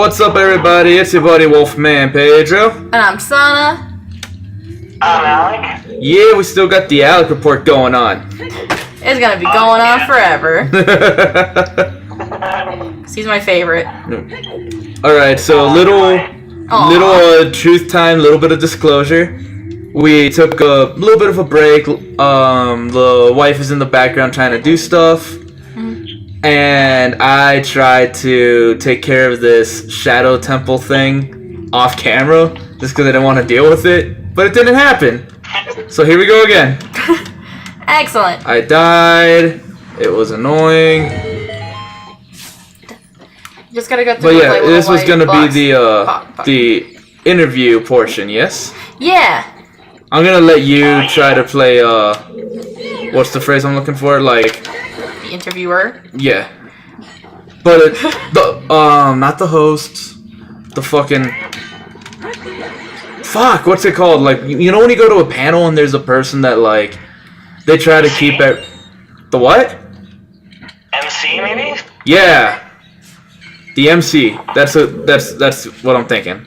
What's up, everybody? It's your buddy WolfmanPedro. And I'm Sana. I'm Alec. Yeah, we still got the Alec Report going on. It's gonna be going on forever. He's my favorite. Alright, so little truth time, little bit of disclosure. We took a little bit of a break. The wife is in the background trying to do stuff. And I tried to take care of this shadow temple thing off camera just because I didn't want to deal with it. But it didn't happen. So here we go again. Excellent. I died. It was annoying. Just gotta go through. But yeah, like, this was gonna blocks. be the interview portion. Yes. Yeah. I'm gonna let you try to play. What's the phrase I'm looking for? Like. The interviewer. Yeah. But not the host. The fucking. Fuck. What's it called? Like, you know when you go to a panel and there's a person that like, they try to keep it. The what? MC maybe? Yeah. The MC. That's what I'm thinking.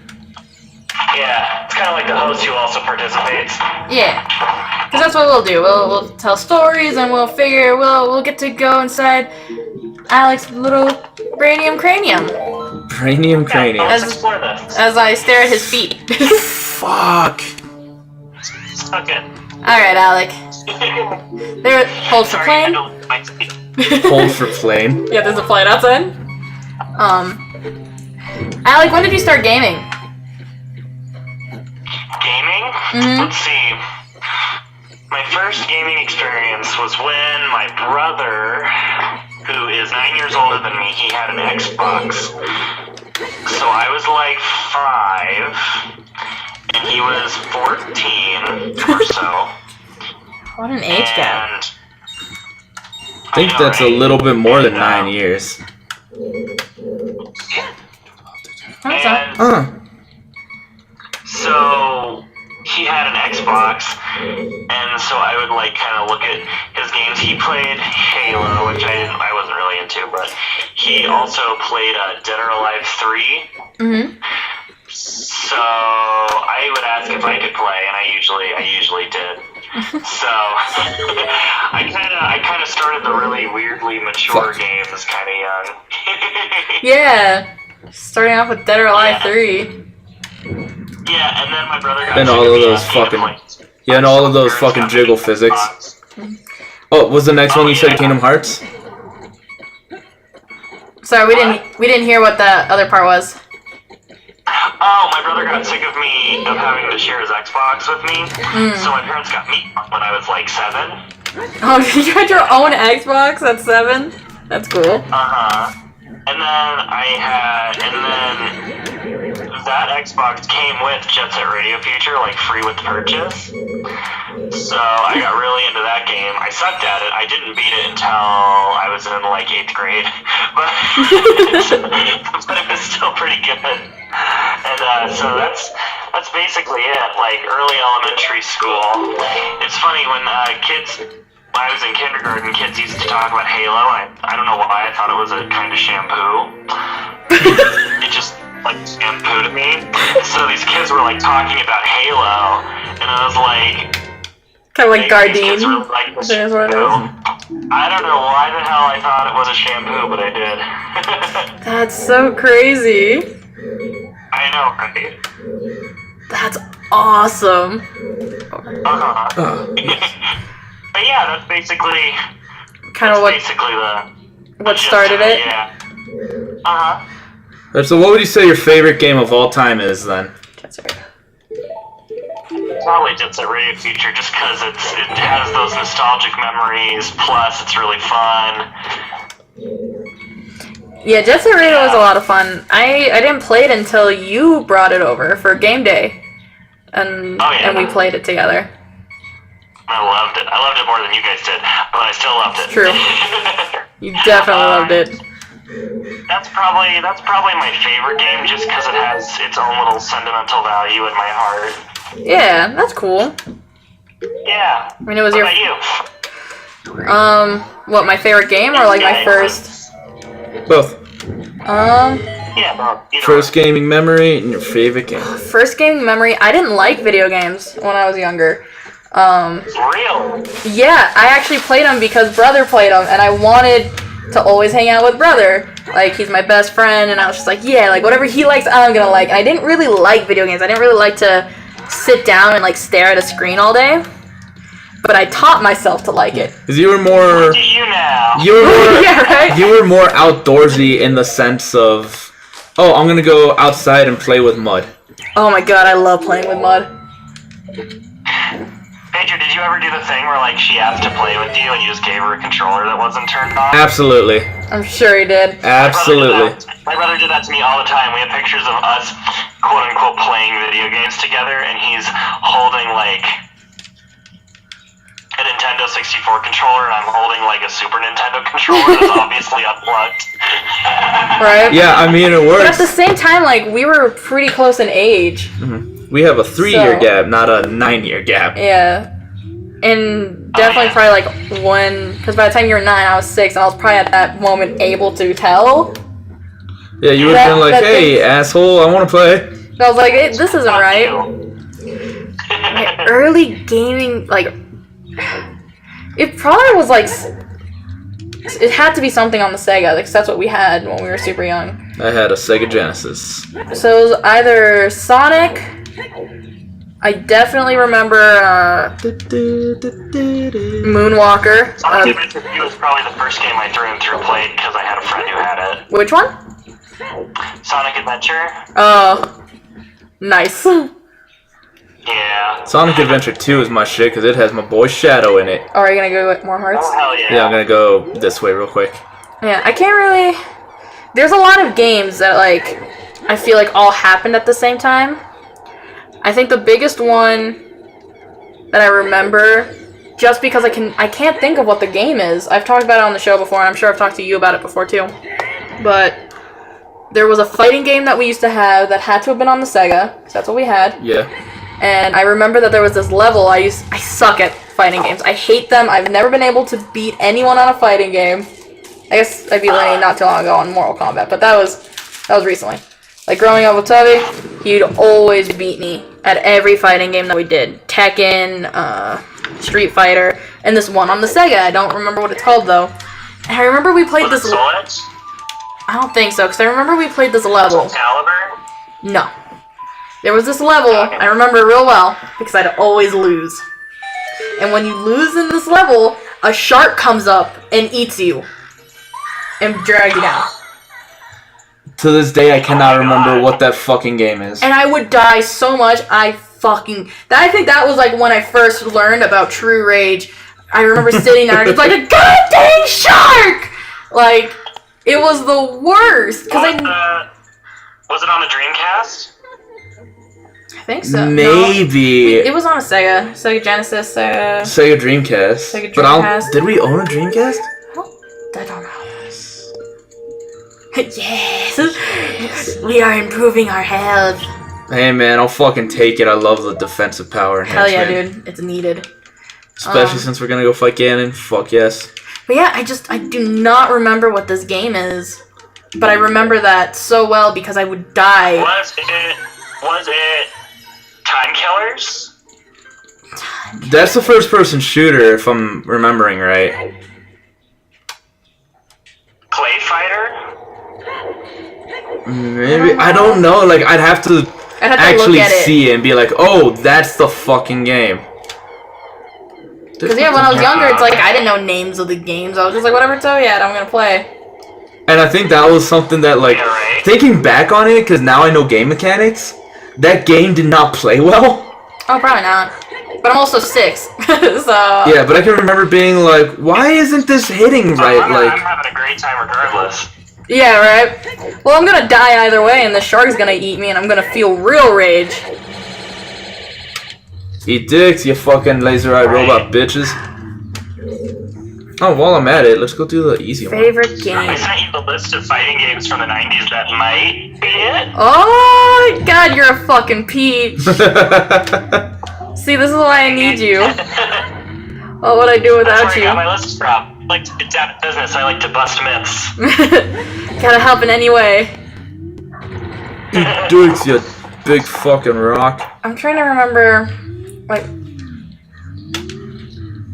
Yeah, it's kind of like the host who also participates. Yeah. Because that's what we'll do. We'll tell stories and we'll get to go inside Alec's little brainium cranium. Brainium cranium. Let's explore this. As I stare at his feet. Fuck. Okay. Alright, Alec. There, hold for plane. Hold for plane. Yeah, there's a plane outside. Alec, when did you start gaming? Gaming? Mm-hmm. Let's see. My first gaming experience was when my brother, who is 9 years older than me, he had an Xbox. So I was like 5, and he was 14 or so. What an age gap. I think that's a little bit more than 9 years. So he had an Xbox, and so I would like kind of look at his games. He played Halo, which I wasn't really into, but he also played Dead or Alive 3. Mm-hmm. So I would ask if I could play, and I usually did. So I kind of started the really weirdly mature games kind of young. Yeah. Starting off with Dead or Alive 3. Yeah, and then my brother got and all of those fucking and all of those fucking jiggle physics. Oh, was the next one you said Kingdom Hearts? Sorry, we didn't hear what the other part was. Oh, my brother got sick of me of having to share his Xbox with me, so my parents got me when I was like 7. Oh, you had your own Xbox at 7? That's cool. And then that Xbox came with Jet Set Radio Future, like free with purchase. So I got really into that game. I sucked at it. I didn't beat it until I was in like 8th grade, but it was still pretty good. And so that's basically it. Like early elementary school. It's funny when when I was in kindergarten, kids used to talk about Halo. I don't know why, I thought it was a kind of shampoo. It just, like, shampoo to me. So these kids were, like, talking about Halo, and I was like... Kind of like Gardein. Really like this shampoo. I don't know why the hell I thought it was a shampoo, but I did. That's so crazy. I know, right? That's awesome. But yeah, that's basically kind of what started it. Yeah. So what would you say your favorite game of all time is then? Probably Jet Set Radio Future, just because it has those nostalgic memories. Plus, it's really fun. Yeah, Jet Set Radio was a lot of fun. I didn't play it until you brought it over for game day, and we played it together. I loved it. I loved it more than you guys did, but I still loved it. True. You definitely loved it. That's probably my favorite game, just because it has its own little sentimental value in my heart. Yeah, that's cool. Yeah. I mean, it was what about you? What, my favorite game or like my first? Both. Yeah, well, First gaming memory and your favorite game. First gaming memory. I didn't like video games when I was younger. Real. Yeah, I actually played them because brother played them, and I wanted to always hang out with brother. Like, he's my best friend, and I was just like, yeah, like, whatever he likes, I'm gonna like. And I didn't really like video games. I didn't really like to sit down and, like, stare at a screen all day. But I taught myself to like it. Because you were more... Look at you now. You were more, yeah, right? You were more outdoorsy in the sense of, oh, I'm gonna go outside and play with mud. Oh my god, I love playing with mud. Pedro, did you ever do the thing where, like, she asked to play with you and you just gave her a controller that wasn't turned on? Absolutely. I'm sure he did. Absolutely. My brother did that to me all the time. We have pictures of us, quote-unquote, playing video games together, and he's holding, like, a Nintendo 64 controller, and I'm holding, like, a Super Nintendo controller that's obviously unplugged. Right? Yeah, I mean, it But at works. the same time, like, we were pretty close in age. We have a 3-year So- gap, not a 9-year gap. Yeah. And definitely probably like when, because by the time you were 9, I was 6, and I was probably at that moment able to tell. Yeah, you would have been like, that hey, thing- asshole, I want to play. And I was like, hey, this isn't right. You. My early gaming, like, it probably was like, it had to be something on the Sega, because that's what we had when we were super young. I had a Sega Genesis. So it was either Sonic. I definitely remember Moonwalker. Sonic Adventure 2 was probably the first game I threw and through played because I had a friend who had it. Which one? Sonic Adventure? Oh, nice. Yeah. Sonic Adventure 2 is my shit because it has my boy Shadow in it. Oh, are you gonna go with more hearts? Oh, hell yeah. Yeah, I'm gonna go this way real quick. Yeah, I can't really. There's a lot of games that like I feel like all happened at the same time. I think the biggest one that I remember, just because I can't think of what the game is. I've talked about it on the show before, and I'm sure I've talked to you about it before too. But there was a fighting game that we used to have that had to have been on the Sega, 'cause that's what we had. Yeah. And I remember that there was this level. I suck at fighting games. I hate them. I've never been able to beat anyone on a fighting game. I guess I beat Lenny not too long ago on Mortal Kombat, but that was recently. Like, growing up with Tubby, he'd always beat me at every fighting game that we did. Tekken, Street Fighter, and this one on the Sega. I don't remember what it's called, though. And I remember we played Was this... it Sonic? I don't think so, because I remember we played this level. Caliber? No. There was this level, I remember it real well, because I'd always lose. And when you lose in this level, a shark comes up and eats you. And drags you down. To this day, I cannot remember what that fucking game is. And I would die so much, I think that was like when I first learned about true rage. I remember sitting there and it's like a god dang shark! Like, it was the worst. Was it on the Dreamcast? I think so. Maybe. No. It was on a Sega Genesis. Sega Dreamcast. Sega But Dreamcast. did we own a Dreamcast? I don't know. Yes, we are improving our health. Hey man, I'll fucking take it. I love the defensive power Hell enhancement. yeah, dude, it's needed. Especially since we're gonna go fight Ganon. Fuck yes. But yeah, I do not remember what this game is. But I remember that so well because I would die. Was it Time Killers? That's the first person shooter, if I'm remembering right. Clay Fighter? Maybe. I don't know. Like, I'd have to actually look at it. see it and be like, oh, that's the fucking game. Because yeah, when I was younger, it's like I didn't know names of the games. I was just like, whatever it's out, I'm gonna play. And I think that was something that, like, Yeah, right. thinking back on it, because now I know game mechanics, that game did not play well. Oh, probably not. But I'm also 6, so... Yeah, but I can remember being like, why isn't this hitting right? I'm Like, having a great time regardless. Yeah, right? Well, I'm gonna die either way, and the shark's gonna eat me, and I'm gonna feel real rage. eat dicks, you fucking laser-eyed robot bitches. Oh, while I'm at it, let's go do the easy one. Favorite I game. sent you the list of fighting games from the 90s that might be it. Oh, God, you're a fucking peach. See, this is why I need you. What would I do That's without where I you? got my list from. I like to get down to business. I like to bust myths. Gotta help in any way. Eat dicks, you big fucking rock. I'm trying to remember, like,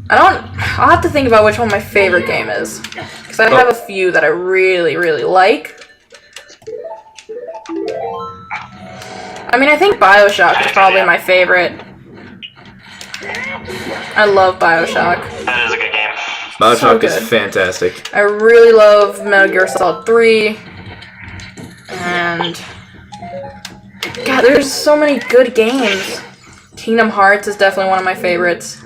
I'll have to think about which one my favorite game is. Because I have a few that I really, really like. I mean, I think BioShock is probably my favorite. I love BioShock. That is a good game. BioShock is fantastic. I really love Metal Gear Solid 3. And... God, there's so many good games. Kingdom Hearts is definitely one of my favorites.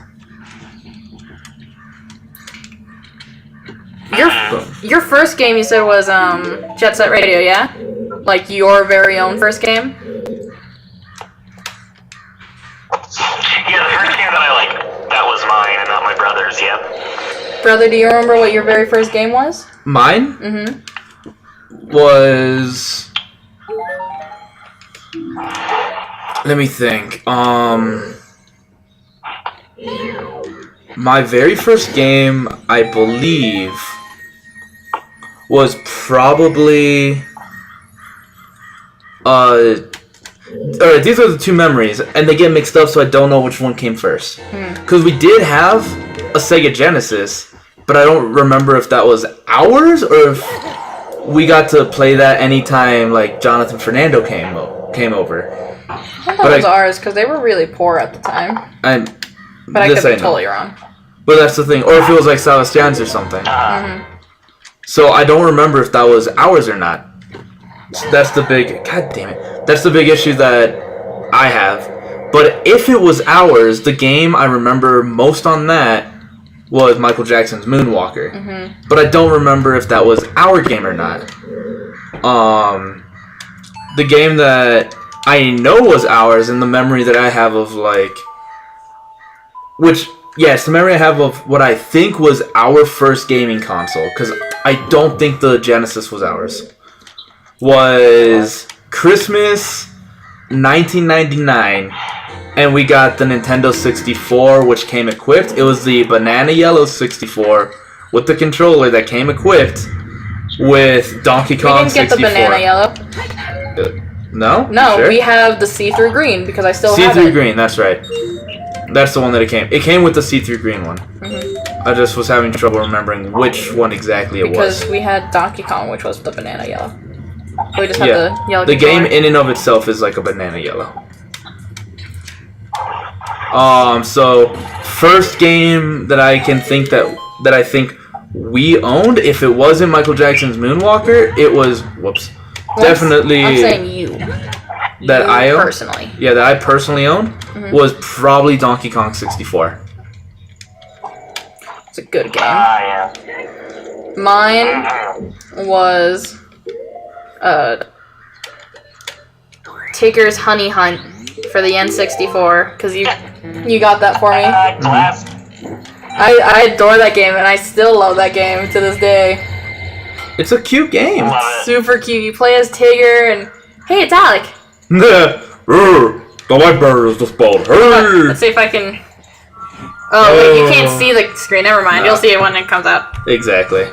Your first game you said was Jet Set Radio, yeah? Like your very own first game? Yeah, the first game that I like, that was mine and not my brother's, yep. Brother, do you remember what your very first game was? Mine? Mm-hmm. Was... Let me think. My very first game, I believe, was probably... Alright, these are the two memories, and they get mixed up, so I don't know which one came first. Because we did have a Sega Genesis, but I don't remember if that was ours, or if we got to play that anytime, like, Jonathan Fernando came over. I thought that was ours, because they were really poor at the time. But I could be totally wrong. But that's the thing. Or if it was like Sebastian's or something. So I don't remember if that was ours or not. So that's the big... God damn it. That's the big issue that I have. But if it was ours, the game I remember most on that was Michael Jackson's Moonwalker. But I don't remember if that was our game or not. The game that I know was ours, and the memory that I have of, like... Which... Yes, the memory I have of what I think was our first gaming console, because I don't think the Genesis was ours, was Christmas 1999, and we got the Nintendo 64, which came equipped. It was the banana yellow 64 with the controller that came equipped with Donkey Kong 64. We didn't get the banana yellow. No? No, Sure? we have the see-through green, because I still have it. See-through green, that's right. That's the one that it came. It came with the see-through green one. I just was having trouble remembering which one exactly it was. Because we had Donkey Kong, which was the banana yellow. We just had the yellow. The game in and of itself is like a banana yellow. So first game that I can think that I think we owned, if it wasn't Michael Jackson's Moonwalker, it was definitely. I'm saying you. That I own personally. Yeah, that I personally owned was probably Donkey Kong 64. It's a good game. Yeah. Mine was Tigger's Honey Hunt for the N64, because you got that for me. I adore that game, and I still love that game to this day. It's a cute game. Super cute. You play as Tigger, and hey, it's Alec. The white bird is the spot. Hey! Let's see if I can... Oh, wait, you can't see the screen. Never mind. You'll see it when it comes out. Exactly.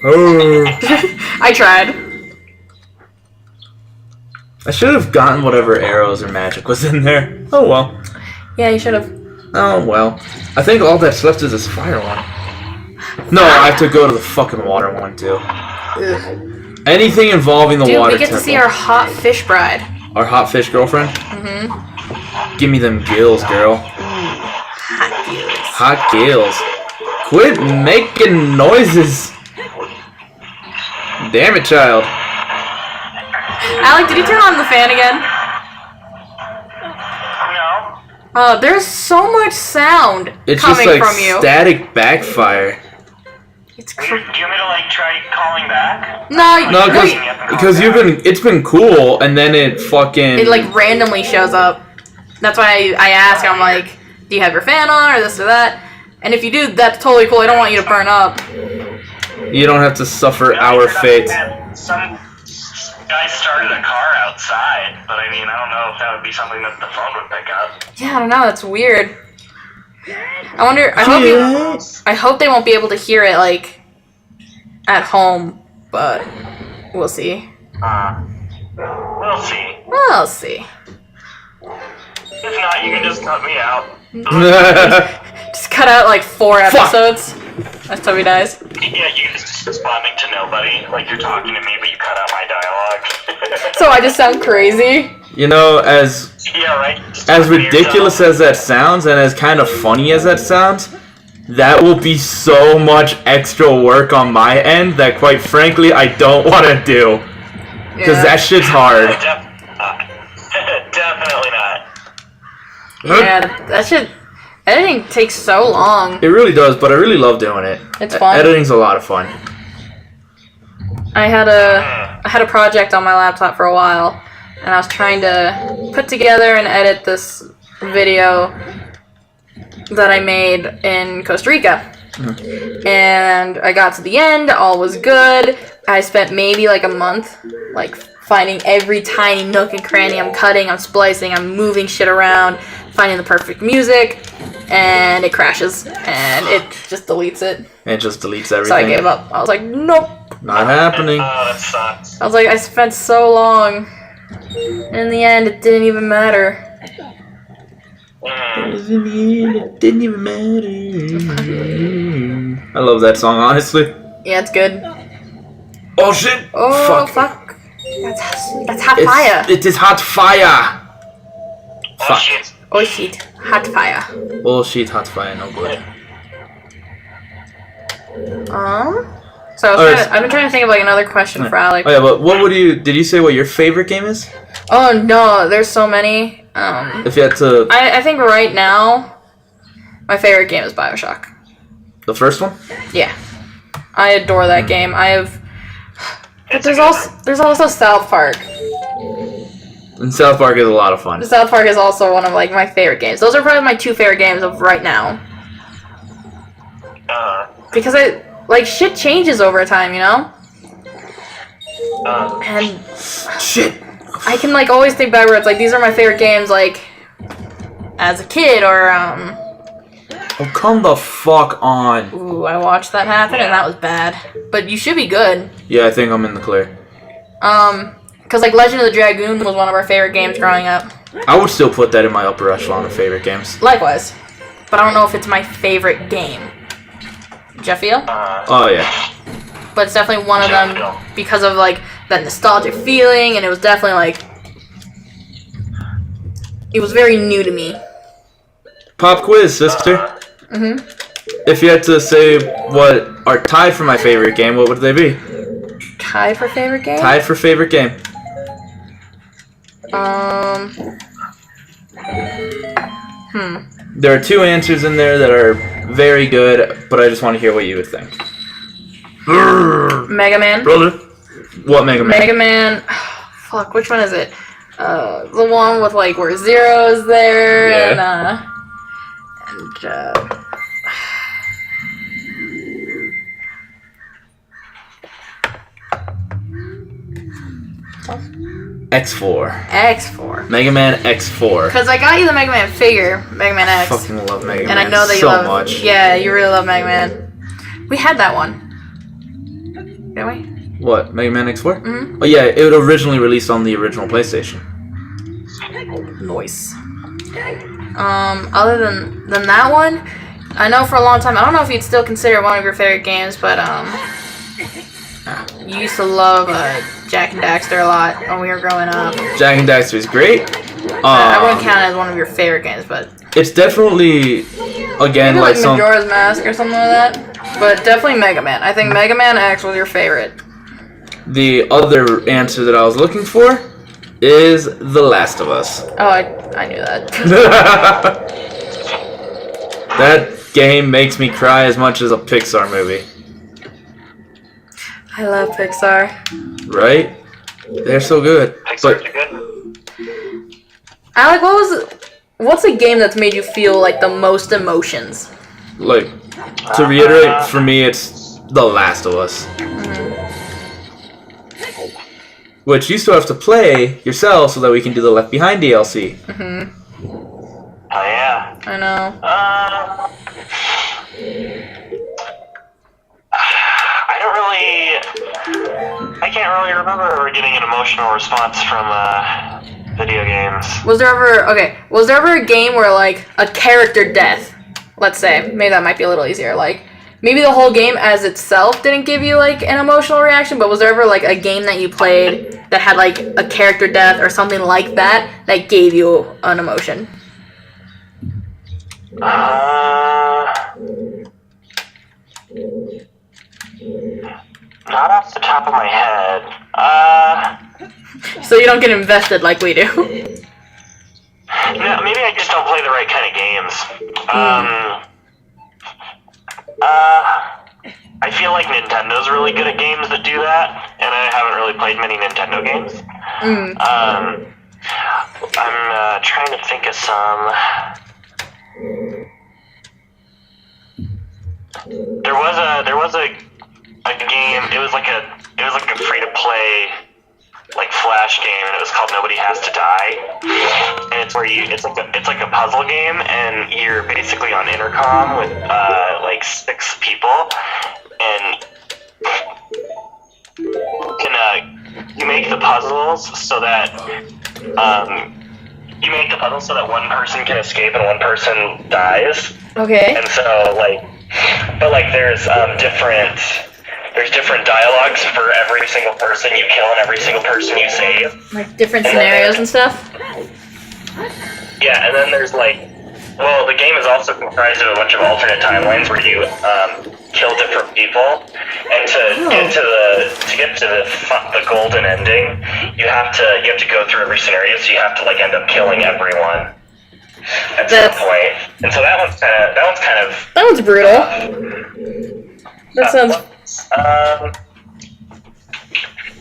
I tried. I should have gotten whatever arrows or magic was in there. Oh well. Yeah, you should have. Oh well. I think all that's left is this fire one. No, I have to go to the fucking water one too. Ugh. Anything involving the water. Dude, we get to see our hot fish bride. Our hot fish girlfriend? Give me them gills, girl. Hot gills. Hot gills. Quit making noises. Damn it, child. Alec, did you turn on the fan again? No. There's so much sound It's coming just like from you. static backfire. It's Do you want me to like try calling back? No, because it's been cool, and then it fucking... It like randomly shows up. That's why I ask, I'm like, do you have your fan on, or this or that? And if you do, that's totally cool. I don't want you to burn up. You don't have to suffer our fate. Some guy started a car outside, but I mean, I don't know if that would be something that the phone would pick up. Yeah, I don't know, that's weird. I wonder, I hope they won't be able to hear it, like, at home, but we'll see. We'll see. I'll see. If not, you can just cut me out. Just cut out like 4 episodes. That's Toby dies. Yeah, you can just responding to nobody, like you're talking to me, but you cut out my dialogue. So I just sound crazy. You know, as Yeah, right. as ridiculous as that sounds, and as kind of funny as that sounds, that will be so much extra work on my end that, quite frankly, I don't want to do. Because that shit's hard. Definitely not. Yeah, that shit. Editing takes so long. It really does, but I really love doing it. It's fun. Editing's a lot of fun. I had a project on my laptop for a while, and I was trying to put together and edit this video that I made in Costa Rica. And I got to the end, all was good. I spent maybe like a month like finding every tiny nook and cranny. I'm cutting, I'm splicing, I'm moving shit around, finding the perfect music, and it crashes and it just deletes it. It just deletes everything. So I gave up. I was like, nope. Not happening. Oh, that sucks. I was like, I spent so long. In the end, it didn't even matter. It didn't even matter. I love that song, honestly. Yeah, it's good. Oh shit! Oh, fuck. That's hot fire. It is hot fire! Oh, Fuck. shit. Oh shit, hot fire. Bullshit, hot fire, no good. So I've been trying to think of like another question for Alec. Oh yeah, but what would you, did you say what your favorite game is? Oh no, there's so many. If you had to... I think right now, my favorite game is BioShock. The first one? Yeah. I adore that game. But there's also South Park. And South Park is a lot of fun. South Park is also one of like my favorite games. Those are probably my 2 favorite games of right now. Because shit changes over time, you know? And shit! I can like always think back where it's like these are my favorite games like as a kid or Oh, come the fuck on. Ooh, I watched that happen and that was bad. But you should be good. Yeah, I think I'm in the clear. Because like Legend of the Dragoon was one of our favorite games growing up. I would still put that in my upper echelon of favorite games. Likewise. But I don't know if it's my favorite game. Jeff feel? Oh yeah. But it's definitely one of them because of like that nostalgic feeling, and it was definitely like it was very new to me. Pop quiz, sister. If you had to say what are tied for my favorite game, what would they be? Tied for favorite game? Tied for favorite game. There are 2 answers in there that are very good, but I just want to hear what you would think. Mega Man. Brother. What Mega Man? Mega Man. Fuck, which one is it? The one with like where Zero's there and X4. X4. Mega Man X4. Because I got you the Mega Man figure, Mega Man X. I fucking love Mega Man and I know that you so love much. Yeah, you really love Mega Man. We had that one. Didn't we? What, Mega Man X4? Oh yeah, it originally released on the original PlayStation. Nice. Other than that one, I know for a long time, I don't know if you'd still consider it one of your favorite games, but you used to love Jak and Daxter a lot when we were growing up. Jak and Daxter is great. I wouldn't count it as one of your favorite games, but it's definitely, again, maybe like some... Majora's Mask or something like that. But definitely Mega Man. I think Mega Man X was your favorite. The other answer that I was looking for is The Last of Us. Oh, I knew that. That game makes me cry as much as a Pixar movie. I love Pixar. Right? They're so good. Pixar's good. Alec, what's a game that's made you feel like the most emotions? Like, to reiterate, for me, it's The Last of Us. Which you still have to play yourself so that we can do the Left Behind DLC. Oh yeah. I know. I can't really remember getting an emotional response from video games. Was there ever a game where, like, a character death, let's say, maybe that might be a little easier, like, maybe the whole game as itself didn't give you, like, an emotional reaction, but was there ever, like, a game that you played that had, like, a character death or something like that that gave you an emotion? Not off the top of my head. So you don't get invested like we do. No, maybe I just don't play the right kind of games. I feel like Nintendo's really good at games that do that, and I haven't really played many Nintendo games. I'm trying to think of some. There was a game. It was like a free to play like Flash game, and it was called Nobody Has to Die. And it's where it's like a puzzle game, and you're basically on intercom with like 6 people, and you make the puzzles so that one person can escape and one person dies. Okay. And so there's different dialogues for every single person you kill and every single person you save. Like different scenarios and stuff? Yeah, and then there's the game is also comprised of a bunch of alternate timelines where you kill different people, and to get to the golden ending, you have to go through every scenario, so you have to end up killing everyone at some point. And so that one's brutal. That sounds.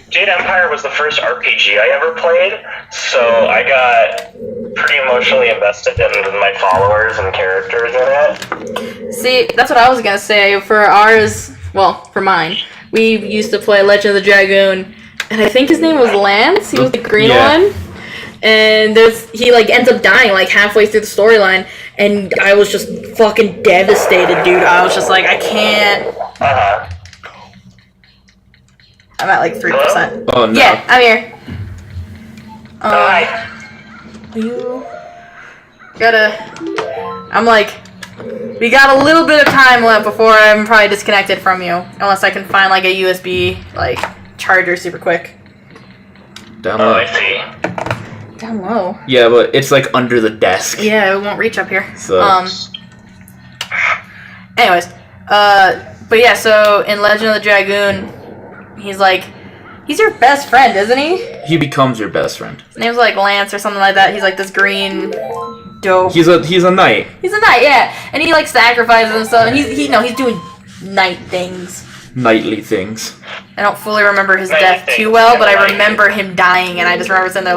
Jade Empire was the first RPG I ever played, so I got pretty emotionally invested in my followers and characters in it. See, that's what I was gonna say. For mine, we used to play Legend of the Dragoon, and I think his name was Lance. He was the green one. And he ends up dying halfway through the storyline, and I was just fucking devastated, dude. I was just like, I can't. I'm at 3%. Hello? Oh no. Yeah, I'm here. Hi. You gotta. We got a little bit of time left before I'm probably disconnected from you, unless I can find a USB charger super quick. Down low. I see. Down low. Yeah, but it's under the desk. Yeah, it won't reach up here. So. Anyways, but yeah, so in Legend of the Dragoon, he's your best friend, isn't he? He becomes your best friend. His name's Lance or something like that. He's this green dope. He's a knight. He's a knight, yeah, and he sacrifices himself, and he's doing knight things. Knightly things. I don't fully remember his death too well, but I remember him dying, and I just remember sitting there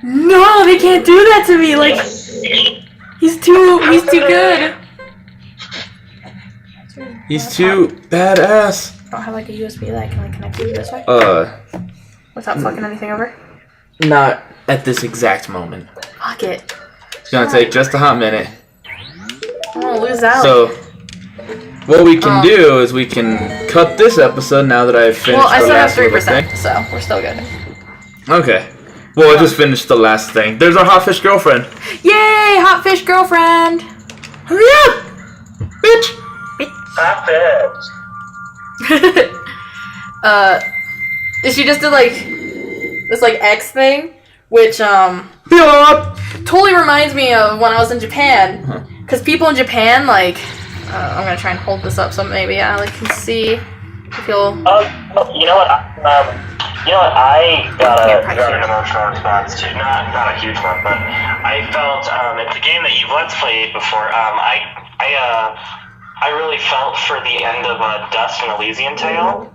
no, they can't do that to me. He's too good. He's too badass. I don't have a USB that I can connect to this way. Without fucking anything over. Not at this exact moment. Fuck it. It's gonna take just a hot minute. I'm gonna lose out. So, what we can do is we can cut this episode now that I've finished. Well, I still have 3%, so we're still good. Okay. Well, I just finished the last thing. There's our hot fish girlfriend. Yay, hot fish girlfriend! Hurry up, bitch! Hot fish. She just did this X thing, which totally reminds me of when I was in Japan. Cause people in Japan I'm gonna try and hold this up so maybe Alec can see if you'll. You know what? I got an emotional response to not a huge one, but I felt it's a game that you've let's played before. I really felt for the end of Dust and Elysian Tale.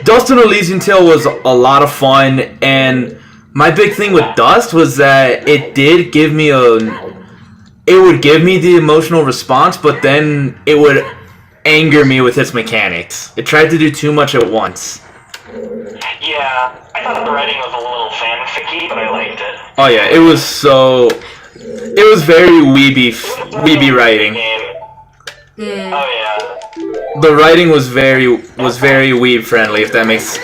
Dust and Elysian Tale was a lot of fun, and my big thing with Dust was that it did give me it would give me the emotional response, but then it would anger me with its mechanics. It tried to do too much at once. Yeah, I thought the writing was a little fanficky, but I liked it. Oh yeah, it was very weeby writing. Oh yeah. The writing was very weeb friendly, if that makes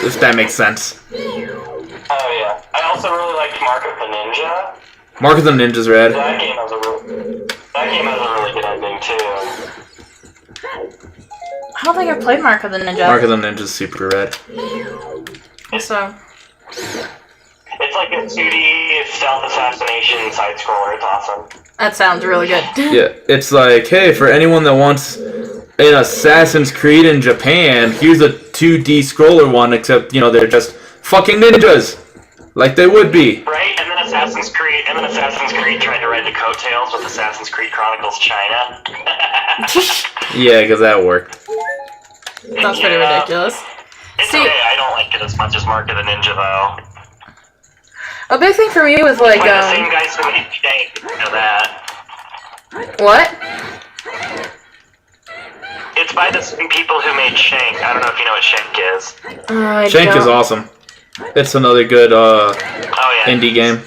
sense. Oh yeah. I also really liked Mark of the Ninja. Mark of the Ninja's rad. That game has a really good ending too. I don't think I've played Mark of the Ninja. Mark of the Ninja's super rad. So. It's like a 2D stealth assassination side scroller. It's awesome. That sounds really good. Yeah, it's like, hey, for anyone that wants an Assassin's Creed in Japan, here's a 2D scroller one, except, you know, they're just fucking ninjas. Like they would be. Right? And then Assassin's Creed tried to ride the coattails with Assassin's Creed Chronicles China. Yeah, because that worked. That's pretty ridiculous. It's okay, I don't like it as much as Mark of the Ninja, though. A big thing for me was like, By the same guys who made Shank, you know that. What? It's by the same people who made Shank. I don't know if you know what Shank is. Shank is awesome. It's another good indie game.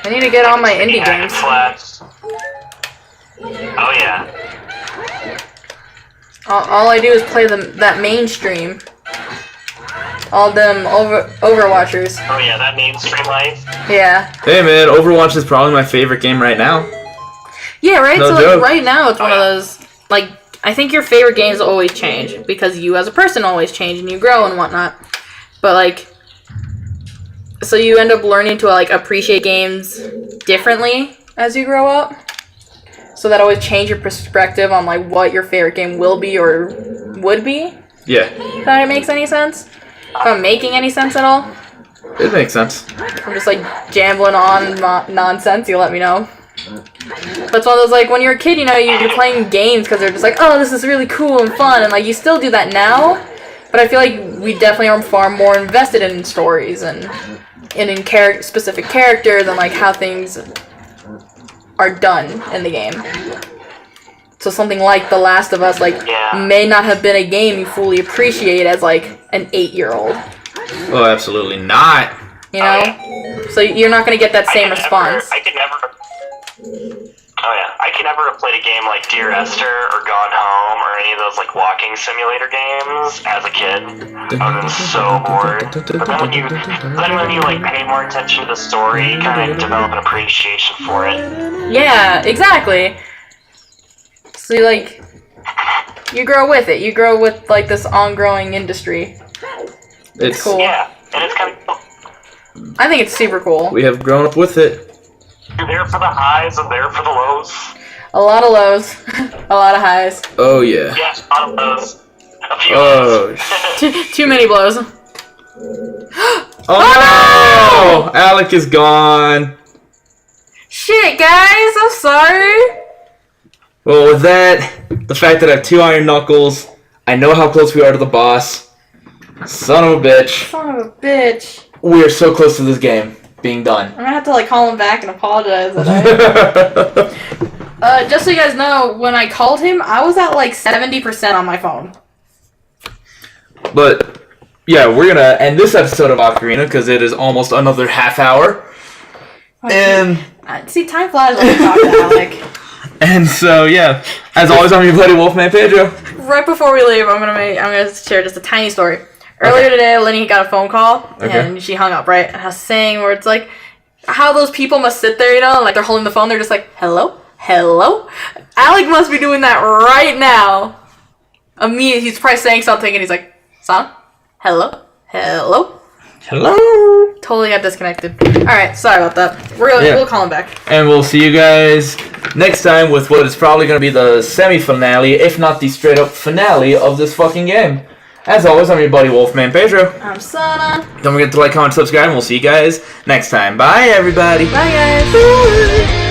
I need to get all my indie games. Oh yeah. All I do is play that mainstream. All them Overwatchers. Oh yeah, that mainstream life. Yeah. Hey man, Overwatch is probably my favorite game right now. Yeah, right? No so joke. like right now it's one of those, like, I think your favorite games always change because you as a person always change and you grow and whatnot. But like, so you end up learning to like appreciate games differently as you grow up. So that always change your perspective on like what your favorite game will be or would be. Yeah. If that makes any sense. If I'm making any sense at all. It makes sense. I'm just like jambling on nonsense, you let me know. That's one of those, like, when you're a kid, you know, you're playing games because they're just like, oh, this is really cool and fun, and like you still do that now, but I feel like we definitely are far more invested in stories and in specific characters and like how things are done in the game. So something like The Last of Us, like, may not have been a game you fully appreciate as like an 8-year-old. Oh, absolutely not. You know? So you're not going to get that same response. I could never have played a game like Dear Esther or Gone Home or any of those like walking simulator games as a kid. I would have been so bored. But then when you like pay more attention to the story, you kind of develop an appreciation for it. Yeah, exactly. So you grow with it. You grow with like this ongoing industry. It's cool. Yeah, and it's kind of cool. I think it's super cool. We have grown up with it. You're there for the highs and there for the lows. A lot of lows, a lot of highs. Oh yeah. Yes, a lot of lows. A few Oh. Too many blows. Oh no! Alec is gone. Shit, guys, I'm sorry. Well, with that, the fact that I have 2 iron knuckles, I know how close we are to the boss. Son of a bitch. Son of a bitch. We are so close to this game being done. I'm gonna have to like call him back and apologize. Just so you guys know, when I called him, I was at like 70% on my phone. But yeah, we're gonna end this episode of Ocarina because it is almost another half hour. And see, time flies when you talk to Alec. And so yeah, as always, I'm your buddy WolfmanPedro. Right before we leave, I'm gonna share just a tiny story. Earlier today, Lenny got a phone call and she hung up, right? And I was saying where it's like how those people must sit there, you know, and like they're holding the phone, they're just like, hello, hello. Alec must be doing that right now. He's probably saying something and he's like, son, hello, hello. Hello. Totally got disconnected. Alright, sorry about that. We'll call him back. And we'll see you guys next time with what is probably going to be the semi-finale, if not the straight-up finale of this fucking game. As always, I'm your buddy WolfmanPedro. I'm Sana. Don't forget to like, comment, subscribe, and we'll see you guys next time. Bye, everybody. Bye, guys.